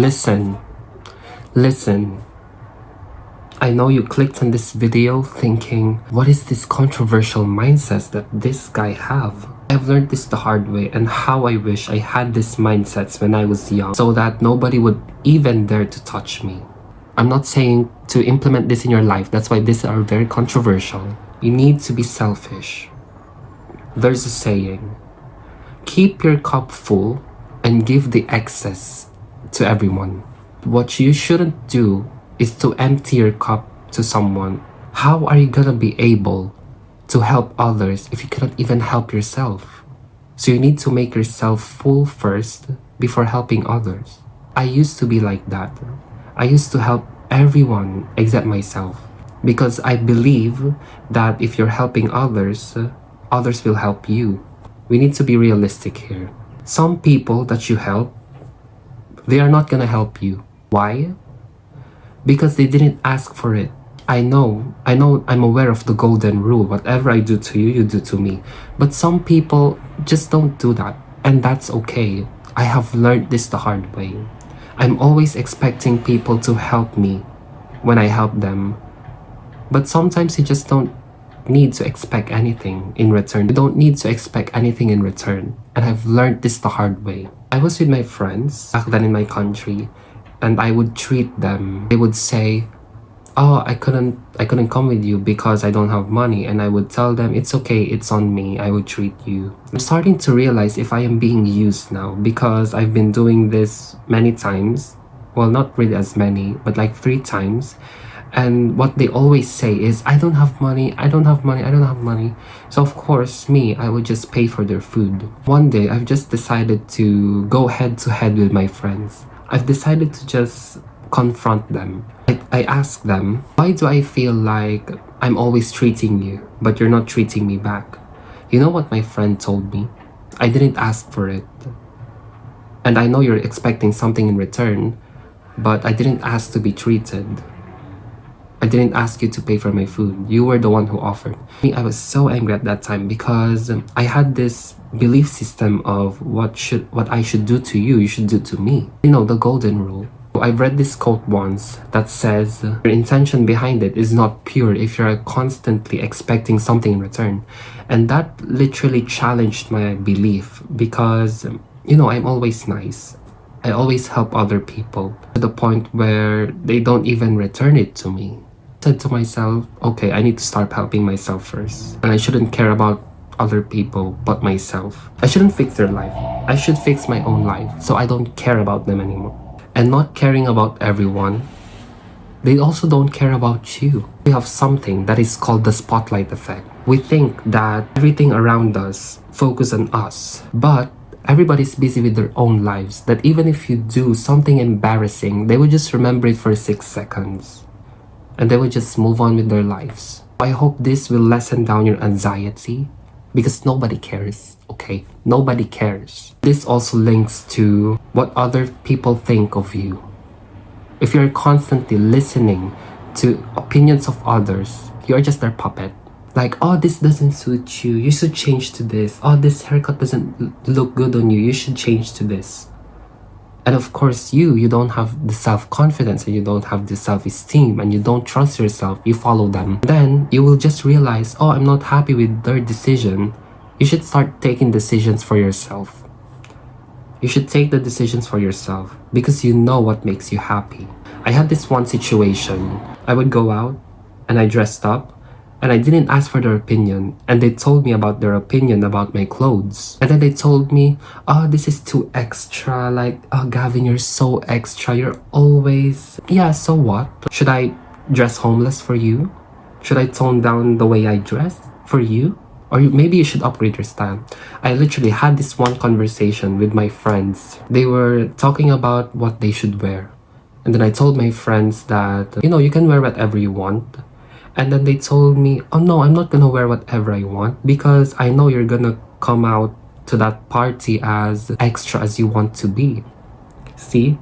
Listen, listen. I know you clicked on this video thinking, what is this controversial mindset that this guy have? I've learned this the hard way, and how I wish I had these mindsets when I was young so that nobody would even dare to touch me. I'm not saying to implement this in your life. That's why these are very controversial. You need to be selfish. There's a saying, keep your cup full and give the excess to everyone. What you shouldn't do is to empty your cup to someone. How are you gonna be able to help others if you cannot even help yourself? So you need to make yourself full first before helping others. I used to be like that. I used to help everyone except myself because I believe that if you're helping others, others will help you. We need to be realistic here. Some people that you help, they are not gonna help you. Why? Because they didn't ask for it. I know, I'm aware of the golden rule. Whatever I do to you, you do to me. But some people just don't do that. And that's okay. I have learned this the hard way. I'm always expecting people to help me when I help them. But sometimes you just don't need to expect anything in return. You don't need to expect anything in return. And I've learned this the hard way. I was with my friends back then in my country, and I would treat them. They would say, oh, I couldn't come with you because I don't have money. And I would tell them, it's okay, it's on me, I would treat you. I'm starting to realize if I am being used now because I've been doing this many times. Well, not really as many, but like 3 times. And what they always say is, I don't have money, I don't have money, I don't have money. So of course, I would just pay for their food. One day, I've just decided to go head to head with my friends. I've decided to just confront them. I asked them, why do I feel like I'm always treating you, but you're not treating me back? You know what my friend told me? I didn't ask for it. And I know you're expecting something in return, but I didn't ask to be treated. I didn't ask you to pay for my food. You were the one who offered. I was so angry at that time because I had this belief system of what I should do to you, you should do to me. You know, the golden rule. I've read this quote once that says, your intention behind it is not pure if you're constantly expecting something in return. And that literally challenged my belief because, I'm always nice. I always help other people to the point where they don't even return it to me. I said to myself, okay, I need to start helping myself first. And I shouldn't care about other people but myself. I shouldn't fix their life. I should fix my own life so I don't care about them anymore. And not caring about everyone, they also don't care about you. We have something that is called the spotlight effect. We think that everything around us focuses on us, but everybody's busy with their own lives, that even if you do something embarrassing, they would just remember it for 6 seconds and they would just move on with their lives. I hope this will lessen down your anxiety because nobody cares, okay? Nobody cares. This also links to what other people think of you. If you're constantly listening to opinions of others, you're just their puppet. Like, oh, this doesn't suit you, you should change to this. Oh, this haircut doesn't look good on you, you should change to this. And of course, you don't have the self-confidence and you don't have the self-esteem and you don't trust yourself, you follow them. Then you will just realize, oh, I'm not happy with their decision. You should start taking decisions for yourself. You should take the decisions for yourself because you know what makes you happy. I had this one situation. I would go out and I dressed up and I didn't ask for their opinion, and they told me about their opinion about my clothes. And then they told me, oh, this is too extra, like, oh, Gavin, you're so extra, you're always... Yeah, so what? Should I dress homeless for you? Should I tone down the way I dress for you? Or maybe you should upgrade your style. I literally had this one conversation with my friends. They were talking about what they should wear. And then I told my friends that, you can wear whatever you want. And then they told me, oh no, I'm not gonna wear whatever I want because I know you're gonna come out to that party as extra as you want to be. See,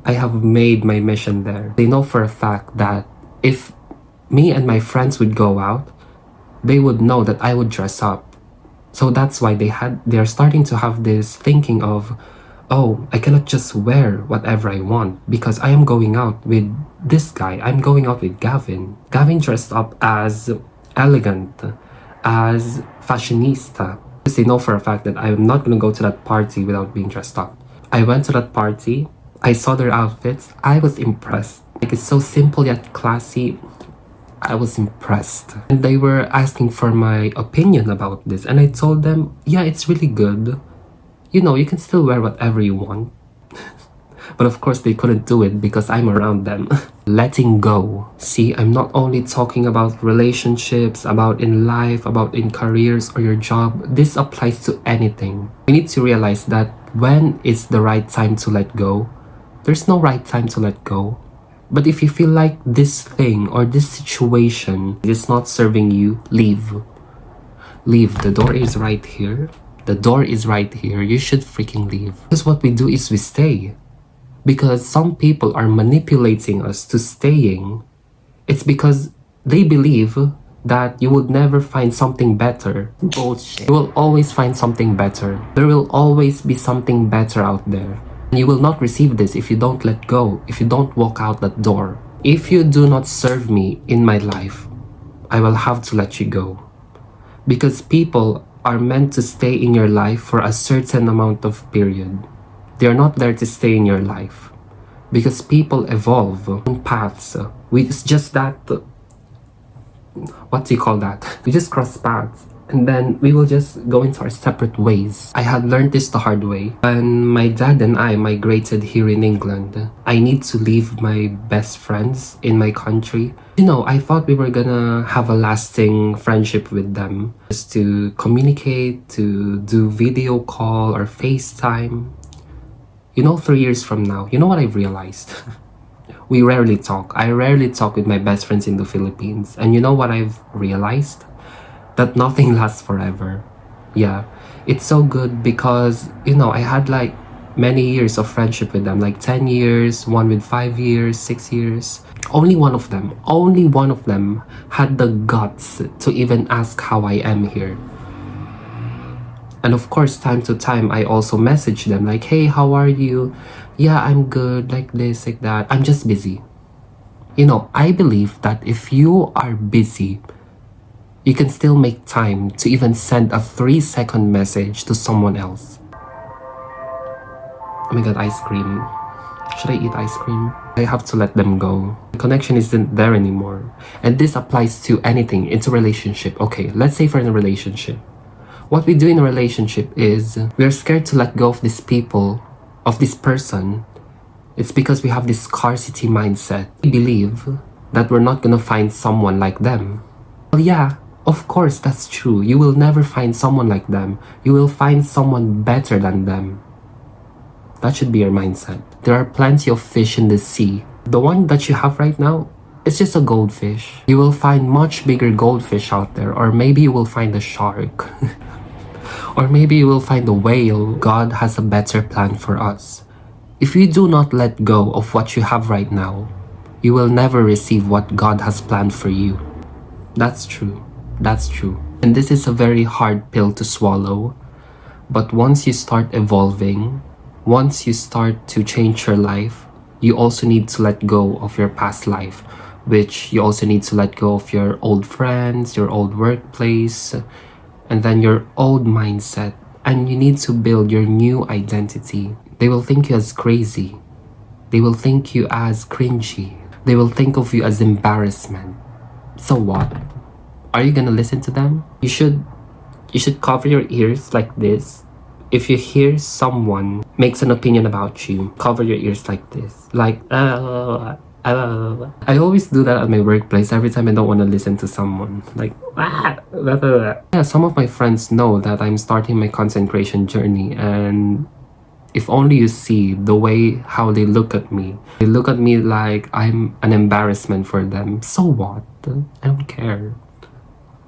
I have made my mission there. They know for a fact that if me and my friends would go out, they would know that I would dress up. So that's why they're starting to have this thinking of, oh, I cannot just wear whatever I want because I am going out with this guy. I'm going out with Gavin. Gavin dressed up as elegant, as fashionista. Because they know for a fact that I'm not gonna go to that party without being dressed up. I went to that party. I saw their outfits. I was impressed. Like, it's so simple yet classy. I was impressed. And they were asking for my opinion about this. And I told them, yeah, it's really good. You know, you can still wear whatever you want. But of course, they couldn't do it because I'm around them. Letting go. See, I'm not only talking about relationships, about in life, about in careers or your job. This applies to anything. We need to realize that when is the right time to let go, there's no right time to let go. But if you feel like this thing or this situation is not serving you, leave. Leave. The door is right here. The door is right here. You should freaking leave. Because what we do is we stay. Because some people are manipulating us to staying. It's because they believe that you would never find something better. Bullshit. You will always find something better. There will always be something better out there. You will not receive this if you don't let go, if you don't walk out that door. If you do not serve me in my life, I will have to let you go. Because people are meant to stay in your life for a certain amount of period. They are not there to stay in your life. Because people evolve on paths. It's just that, what do you call that? We just cross paths. And then we will just go into our separate ways. I had learned this the hard way. When my dad and I migrated here in England, I need to leave my best friends in my country. You know, I thought we were gonna have a lasting friendship with them. Just to communicate, to do video call or FaceTime. You know, 3 years from now, you know what I've realized? We rarely talk. I rarely talk with my best friends in the Philippines. And you know what I've realized? That nothing lasts forever. Yeah, it's so good because, you know, I had like many years of friendship with them, like 10 years, one with 5 years, 6 years. Only one of them had the guts to even ask how I am here. And of course, time to time, I also message them like, hey, how are you? Yeah, I'm good, like this, like that. I'm just busy. You know, I believe that if you are busy, you can still make time to even send a 3-second message to someone else. Oh my god, ice cream. Should I eat ice cream? I have to let them go. The connection isn't there anymore. And this applies to anything. It's a relationship. Okay, let's say we're in a relationship. What we do in a relationship is we are scared to let go of these people, of this person. It's because we have this scarcity mindset. We believe that we're not gonna find someone like them. Well, yeah, of course that's true. You will never find someone like them. You will find someone better than them. That should be your mindset. There are plenty of fish in the sea. The one that you have right now, it's just a goldfish. You will find much bigger goldfish out there, or maybe you will find a shark. Or maybe you will find a whale. God has a better plan for us. If you do not let go of what you have right now, you will never receive what God has planned for you. That's true. That's true. And this is a very hard pill to swallow. But once you start evolving, once you start to change your life, you also need to let go of your past life, which you also need to let go of your old friends, your old workplace, and then your old mindset. And you need to build your new identity. They will think you as crazy. They will think you as cringy. They will think of you as embarrassment. So what? Are you gonna listen to them? You should cover your ears like this. If you hear someone makes an opinion about you, cover your ears like this. Like, I always do that at my workplace every time I don't want to listen to someone. Like, yeah, some of my friends know that I'm starting my content creation journey, and if only you see the way how they look at me. They look at me like I'm an embarrassment for them. So what? I don't care.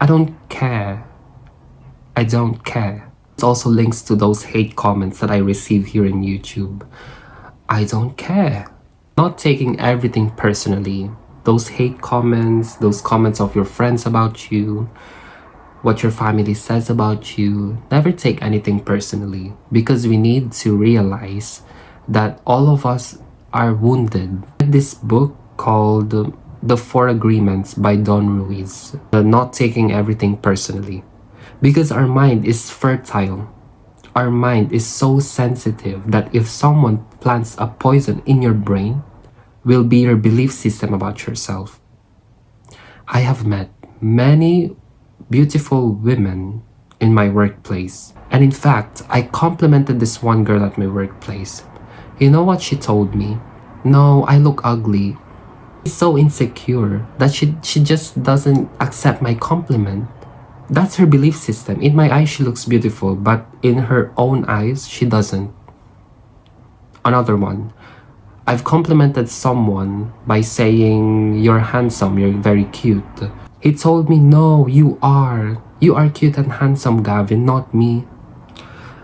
I don't care. I don't care. It also links to those hate comments that I receive here in YouTube. I don't care. Not taking everything personally. Those hate comments, those comments of your friends about you, what your family says about you. Never take anything personally, because we need to realize that all of us are wounded. This book called The Four Agreements by Don Ruiz, not taking everything personally, because our mind is fertile. Our mind is so sensitive that if someone plants a poison in your brain, will be your belief system about yourself. I have met many beautiful women in my workplace. And in fact, I complimented this one girl at my workplace. You know what she told me? No, I look ugly. She's so insecure that she just doesn't accept my compliment. That's her belief system. In my eyes, she looks beautiful, but in her own eyes, she doesn't. Another one. I've complimented someone by saying, you're handsome, you're very cute. He told me, no, you are. You are cute and handsome, Gavin, not me.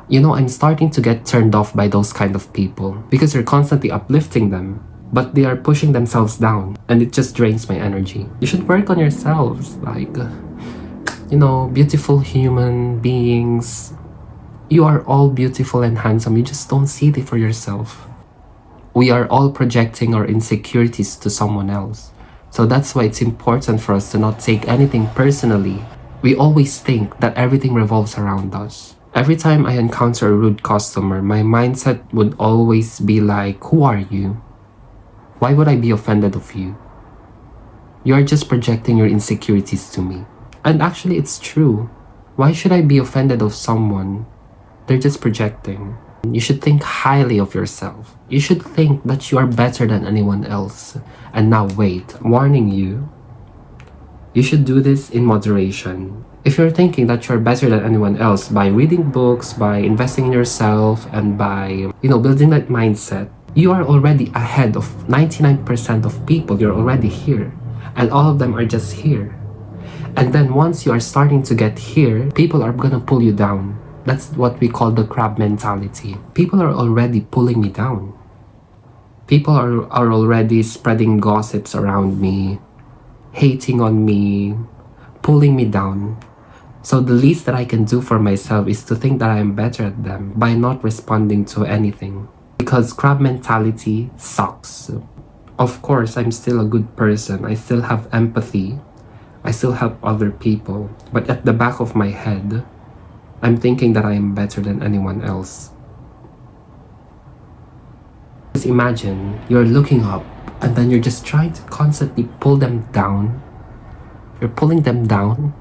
You know, I'm starting to get turned off by those kind of people because you're constantly uplifting them, but they are pushing themselves down, and it just drains my energy. You should work on yourselves, like, you know, beautiful human beings. You are all beautiful and handsome. You just don't see it for yourself. We are all projecting our insecurities to someone else. So that's why it's important for us to not take anything personally. We always think that everything revolves around us. Every time I encounter a rude customer, my mindset would always be like, who are you? Why would I be offended of you? You are just projecting your insecurities to me. And actually, it's true. Why should I be offended of someone? They're just projecting. You should think highly of yourself. You should think that you are better than anyone else. And now wait, warning you, you should do this in moderation. If you're thinking that you're better than anyone else by reading books, by investing in yourself, and by, building that mindset, you are already ahead of 99% of people. You're already here. And all of them are just here. And then once you are starting to get here, people are gonna pull you down. That's what we call the crab mentality. People are already pulling me down. People are already spreading gossips around me, hating on me, pulling me down. So the least that I can do for myself is to think that I am better at them by not responding to anything. Because crab mentality sucks. Of course, I'm still a good person. I still have empathy. I still help other people. But at the back of my head, I'm thinking that I am better than anyone else. Just imagine you're looking up and then you're just trying to constantly pull them down. You're pulling them down.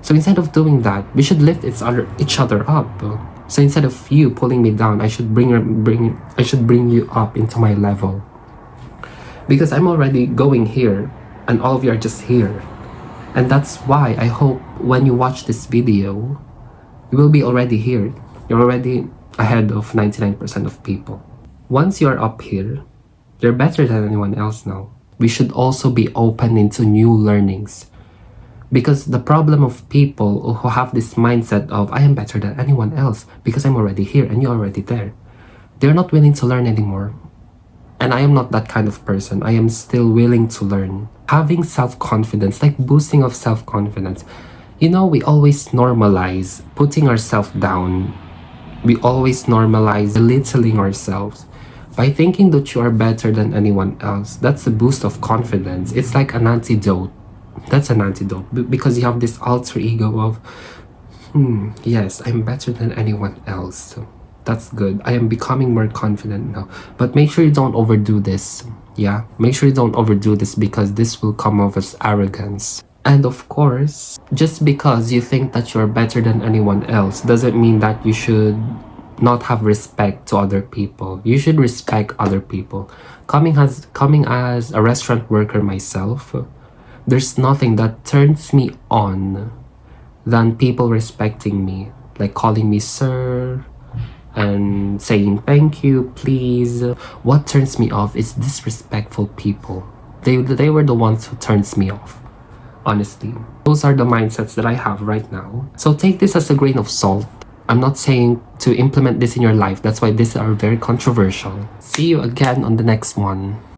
So instead of doing that, we should lift each other up. So instead of you pulling me down, I should bring you up into my level. Because I'm already going here and all of you are just here. And that's why I hope when you watch this video, you will be already here. You're already ahead of 99% of people. Once you're up here, you're better than anyone else now. We should also be open into new learnings. Because the problem of people who have this mindset of, I am better than anyone else because I'm already here and you're already there, they're not willing to learn anymore. And I am not that kind of person. I am still willing to learn. Having self-confidence, like boosting of self-confidence. We always normalize putting ourselves down. We always normalize belittling ourselves. By thinking that you are better than anyone else, that's a boost of confidence. It's like an antidote. That's an antidote. Because you have this alter ego of, yes, I'm better than anyone else. That's good. I am becoming more confident now. But make sure you don't overdo this. Yeah? Make sure you don't overdo this because this will come off as arrogance. And of course, just because you think that you're better than anyone else doesn't mean that you should not have respect to other people. You should respect other people. Coming as a restaurant worker myself, there's nothing that turns me on than people respecting me. Like calling me sir, and saying thank you, please. What turns me off is disrespectful people. They were the ones who turns me off. Honestly, those are the mindsets that I have right now. So take this as a grain of salt. I'm not saying to implement this in your life. That's why these are very controversial. See you again on the next one.